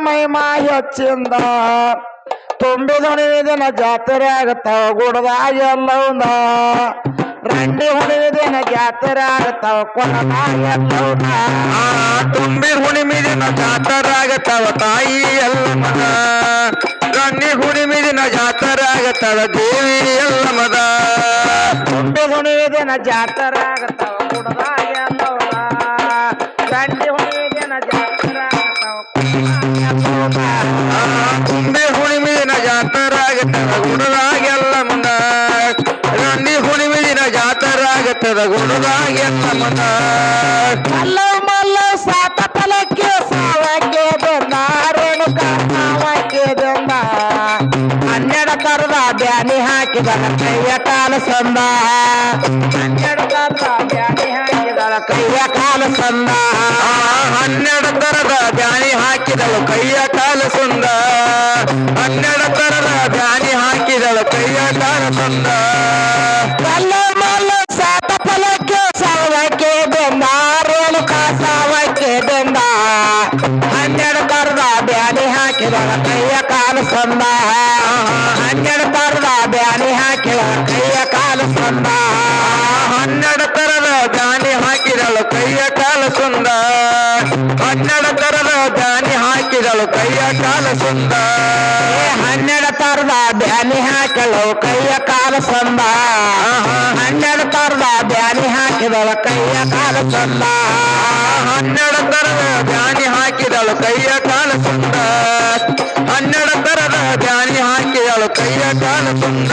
ಮಹಿಮಾ ಹೆಚ್ಚಿಂದ ತುಂಬಿದ ದಿನ ಜಾತ್ರೆ ಆಗತ್ತಾವ ಗುಡದಾಗ ಎಲ್ಲವನ್ನ ರಂಡಿ ಹುಣಿಮೆ ದಿನ ಜಾತ್ರೆ ಆಗತ್ತಾವ ಕೊಡದಾಗ ಎಲ್ಲವನ್ನ ತುಂಬಿ ಹುಣಿಮೆ ದಿನ ಜಾತ್ರೆ ಆಗತ್ತಾವ ತಾಯಿ ಎಲ್ಲಮ್ಮನ ರಂಡಿ ಹುಣಿಮೆ ದಿನ ಜಾತ್ರೆ ಆಗತ್ತಾವ ದೇವಿ ಎಲ್ಲಮ್ಮದ ತುಂಬಿ ಹುಣಿಮೆ ದಿನ ಜಾತ್ರೆ ಆಗತ್ತಾವ ಗುಡದಾಗ ಎಲ್ಲವನ್ನ ರಂಡಿ ಹುಣಿಮೆ ದಿನ ಜಾತ್ರೆ ಆಗತ್ತಾವ ತುಂಬಿ ಹುಣಿಮೆ ದಿನ ಜಾತ್ರೆ ಆಗತ್ತದ ಗುಡದಾಗೆಲ್ಲ ಮುಂದ ರಂಡಿ ಹುಣಿಮೆ ದಿನ ಜಾತ್ರೆ ಆಗತ್ತದ ಗುಡದಾಗೆಲ್ಲ ಮುಂದ ಮಲ್ಲ ಮಲ್ಲ ಸಾತ ಫಲಕ್ಕೆ ಸಾವಕ್ಕೆ ಬಂದ ರೇಣುಕ ಸಾವಕ್ಕೆ ಬಂದ 12 ತರದ ಬ್ಯಾನಿ ಹಾಕಿದಳ ಕೈಯ ಕಾಲ ಸಂದ 12 ತರದ ಬ್ಯಾನಿ ಹಾಕಿದಳ ಕೈಯ ಕಾಲ ಸಂದ 12 ತರದ ಬ್ಯಾನಿ ಹಾಕಿದಳು ಕೈಯ ಕಾಲ ಸಂದ 12 ತರದ ಬ್ಯಾನಿ ಹಾಕಿದಳು ಕೈಯ ಕಾಲ ಸಂದ ಮಲ್ಲ ಮಲ್ಲ ಸಾತ ಫಲಕ್ಕೆ ಸಾವಕ್ಕೆ ಬಂದ ರೇಣುಕ ಸಾವಕ್ಕೆ ಬಂದ 12 ತರದ ಬ್ಯಾನಿ ಹಾಕಿದಳ ಕೈಯ ಕಾಲ ಸಂದ 12 ತರದ ಬ್ಯಾನಿ ಹಾಕಿದಳ ಕೈಯ ಕಾಲ ಸಂದ 12 ತರದ ಬ್ಯಾನಿ ಹಾಕಿದಳು ಕೈಯ ಕಾಲ ಸಂದ 12 ತರದ ಬ್ಯಾನಿ ಹಾಕಿದಳು ಕೈಯ ಕಾಲ ಸಂದ 12 ತರದ ಬ್ಯಾನಿ ಹಾಕಲು ಕೈಯ ಕಾಲ ಸಂದ 12 ತರದ ಬ್ಯಾನಿ ಹಾಕಿದಳ ಕೈಯ ಕಾಲ ಸಂದ 12 ತರದ ಬ್ಯಾನಿ ಹಾಕಿದಳು ಕೈಯ ಕಾಲ ಸಂದ 12 ತರದ ಬ್ಯಾನಿ ಹಾಕಿದಳು ಕೈಯ ಕಾಲ ಸಂದ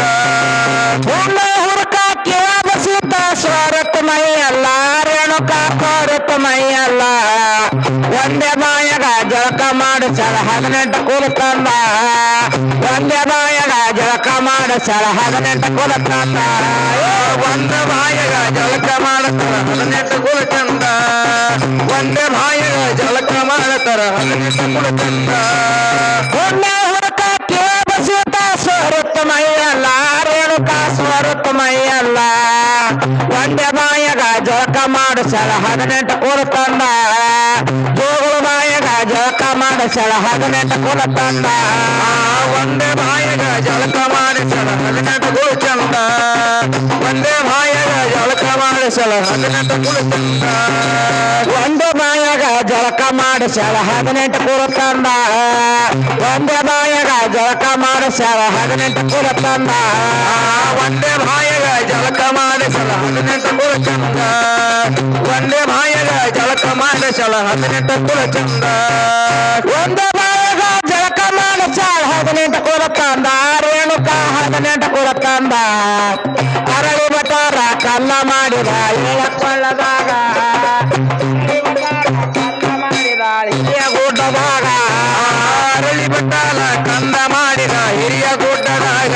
ಹುಡುಕ ಕೇಳಬಸಿತ ಸ್ವರತ್ ಮೈಯಲ್ಲ ರೇಣುಕ ಕೋರತ್ ಮೈಯಲ್ಲ ಒಂದೇ ಬಾಯಗ ಜಳಕ ಮಾಡಿಸಲ 18 ಕುಲ ತಂದ ಒಂದೇ ಬಾಯಗ ಜಳಕ ಮಾಡಿಸಲ 18 ಕುಲ ತಂದ ಒಂದೇ ಬಾಯಗ ಜಳಕ ಮಾಡತರ 18 ಕುಲ ಚಂದ ಒಂದೇ ಬಾಯಗ ಜಳಕ ಮಾಡತರ 18 ಕುಲ ಚಂದ ಹುಡುಕ ಕೇಳಬಸಿತ ಸ್ವರತ್ ಮೈಯಲ್ಲ ರೇಣುಕ ಸ್ವರತ್ ಮೈಯಲ್ಲ ಒಂದೇ ಬಾಯಗ ಜಳಕ ಮಾಡಿಸಲ 18 ಕುಲ ತಂದ ಜೋಗುಳ ಬಾಯಗ ಜಳಕ ಮಾಡಿಸಲ 18 ಕುಲ ತಂದ ಒಂದೇ ಬಾಯಗ ಜಳಕ ಮಾಡಿಸಲ 18 ಕುಲ ಚಂದ ಒಂದೇ ಬಾಯಗ ಜಳಕ ಮಾಡಿಸಲ 18 ಕುಲ ಚಂದ ಒಂದು ಬಾಯಗ ಜಳಕ ಮಾಡಿಸಲ 18 ಕುಲ ತಂದ ಒಂದೇ ಬಾಯಗ ಜಳಕ ಮಾಡಿಸಲ 18 ಕುಲ ತಂದ ಒಂದೇ ಬಾಯಗ ಜಳಕ ಮಾಡಿಸಲ 18 ಕುಲ ಚಂದ ಒಂದೇ ಬಾಯಗ ಜಳಕ ಮಾಡಿಸಲ 18 ಕುಲ ಚಂದ ಒಂದು ಬಾಯಗ ಜಳಕ ಮಾಡಿಸಲ 18 ಕುಲ ತಂದ ರೇಣುಕ 18 ಕುಲ ತಂದ ಅರಳಿ ಬಟಾರ ಕಲ್ಲ ಮಾಡಿದ ಎಳಕೊಳ್ಳದಾಗ ಕಲ್ಲ ಮಾಡಿದ ಹಿರಿಯ ಗುಡ್ಡದಾಗ ಅರಳಿ ಬಟ್ಟಾಲ ಕಂದ ಮಾಡಿದ ಹಿರಿಯ ಗುಡ್ಡದಾಗ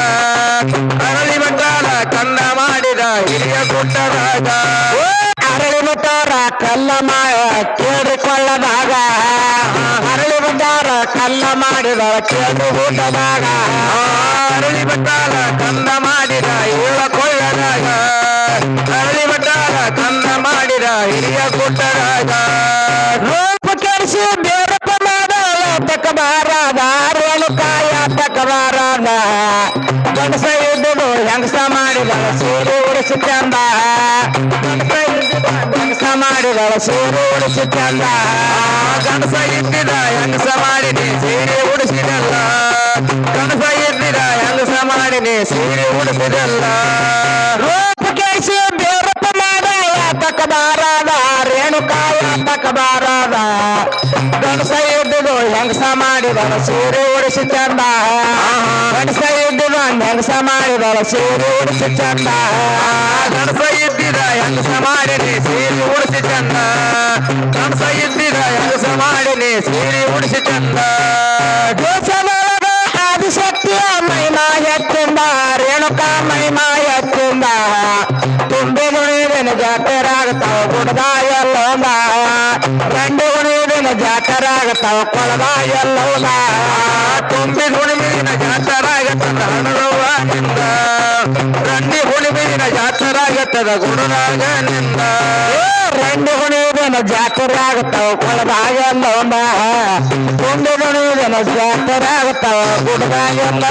ಅರಳಿ ಬಟ್ಟಾಲ ಕಂದ ಮಾಡಿದ ಹಿರಿಯ ಗುಡ್ಡದಾಗ ಅರಳಿ ಬಟಾರ ಕಲ್ಲ ಕೇಳಿಕೊಳ್ಳದಾಗ ಅರಳಿ ಬಟಾರ ಕಲ್ಲ ಮಾಡಿದ ಕೇಳಿ ಗುಡ್ಡದಾಗ ಅರಳಿ ಬಟ್ಟಾಲ ಕಂದ ಮಾಡಿದ ಕೊಳ್ಳದಾಗ ಅರಳಿ ಬಟ್ಟಾಲ ಕಂದ ಮಾಡಿದ ಹಿರಿಯ ಗುಡ್ಡದಾಗ ರೂಪ ಕೆಡಿಸಿ ಬೇರಪ್ಪ ಮಾಡ ತಕಬಾರದ ರೇಣುಕಾಯ ತಕಬಾರದ ಗಂಡಸ ಇದ್ದುದು ಹೆಂಗಸ ಮಾಡಿದಳ ಸೀರೆ ಉಡಿಸಿ ಚಂದ ಗಂಡಸ ಇದ್ದುದು ಹೆಂಗಸ ಮಾಡಿದಳ ಸೀರೆ ಉಡಿಸಿ ಚಂದ ಗಂಡಸ ಇದ್ದಿದ ಹೆಂಗಸ ಮಾಡಿನಿ ಸೀರೆ ಉಡಿಸಿದಲ್ಲ ಗಂಡಸ ಇದ್ದಿದ ಹೆಂಗಸ ಮಾಡಿನಿ ಸೀರೆ ಉಡಿಸಿದಲ್ಲ ರೂಪ ಕೆಡಿಸಿ ಬೇರಪ್ಪ ಮಾಡ ತಕಬಾರದ ರೇಣುಕಾಯ ತಕಬಾರದ ಗಂಡಸ ಇದ್ದುದು ಹೆಂಗಸ ಮಾಡಿದಳ ಸೀರೆ ಉಡಿಸಿ ಚಂದ ಗಂಡಸ ಇದ್ದುದು ಹೆಂಗಸ ಮಾಡಿದಳ ಸೀರೆ ಉಡಿಸಿ ಚಂದ ಗಂಡಸ ಇದ್ದಿದ ಹೆಂಗಸ ಮಾಡಿನಿ ಸೀರೆ ಉಡಿಸಿ ಚಂದ ಗಂಡಸ ಇದ್ದಿದ ಹೆಂಗಸ ಮಾಡಿನಿ ಸೀರೆ ಉಡಿಸಿ ಚಂದ ದೇಶದೊಳಗ ಆದಿಶಕ್ತಿಯ ಮಹಿಮಾ ಹೆಚ್ಚಿಂದ ರೇಣುಕಾ ಮಹಿಮಾ ಹೆಚ್ಚಿಂದ ತುಂಬಿ ಗುಣಿದಿನ ಜಾತ್ರೆ ಆಗತಾವ ಗುಡದ ಎಲ್ಲೋದ ರಂಡಿ ಗುಣಿದಿನ ಜಾತ್ರೆ ಆಗತಾವ ಕೊಳದ ಎಲ್ಲೋದ ತುಂಬಿ ಹುಣಿಮಿನ ಜಾತ್ರೆ ಆಗತ್ತದ ಹಣದವ್ವನಿಂದ ರಂಡಿ ಹುಣಿಮಿನ ಜಾತ್ರೆ ಆಗತ್ತದ ಗುಡದಾಗ ನಿಂದ ರಂಡಿ ಗುಣಿದಿನ ಜಾತ್ರೆ ಆಗತಾವ ಕೊಳದ ಎಲ್ಲೋದ ತುಂಬಿ ಗುಣಿದಿನ ಜಾತ್ರೆ ಆಗ್ತಾವ ಗುಡ್ದಾಗೆಲ್ಲ